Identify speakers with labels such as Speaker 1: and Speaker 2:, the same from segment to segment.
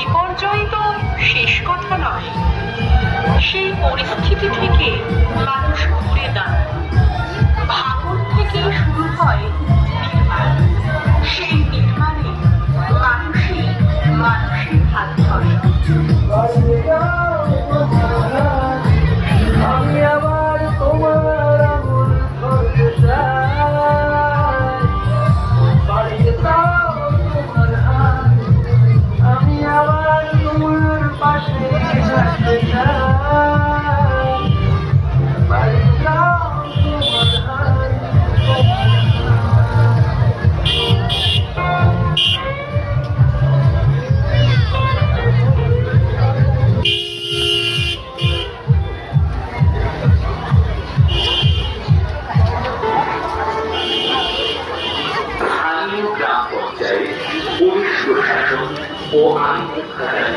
Speaker 1: বিপর্যয় তো শেষ কথা নয়, সেই পরিস্থিতি থেকে মানুষ ঘুরে দাঁড়ায়। ভাঙন থেকে শুরু হয় নির্মাণ, সেই নির্মাণে মানুষই মানুষের হাত ধরে।
Speaker 2: আমি আবার তোমার আঙুল ধরতে চাই, বাড়িয়ে দাও তোমার হাত, আমি আবার তোমার পাশে থাকতে চাই, বাড়িয়ে দাও তোমার হাত।
Speaker 3: স্থানীয় গ্রাম পঞ্চায়েত, পুলিশ প্রশাসন ও আইন উন্নয়ন,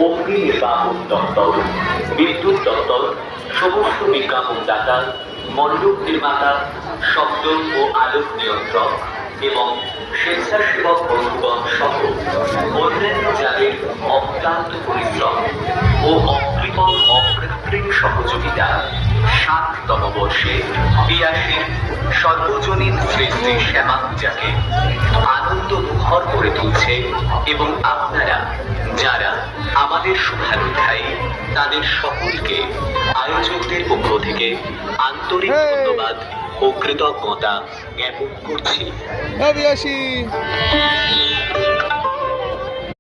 Speaker 3: অগ্নি নির্বাপন দপ্তর, বিদ্যুৎ দপ্তর, সমস্ত বিজ্ঞাপনদাতা, মণ্ডপ নির্মাতা, শব্দ ও আলোক নিয়ন্ত্রক এবং স্বেচ্ছাসেবক বন্ধুগণ সহ অন্যান্য যাদের অক্লান্ত পরিশ্রম ও অকৃত্রিম সহযোগিতা ৭তম বর্ষে বিয়াসীর সর্বজনীন শ্রী শ্রী শ্যামা পূজাকে আনন্দ মুখর করে তুলছে এবং আপনারা যারা আমাদের শুভানুধ্যায়ী তাদের সকলকে আয়োজকদের পক্ষ থেকে আন্তরিক ধন্যবাদ ও কৃতজ্ঞতা জ্ঞাপন করছি।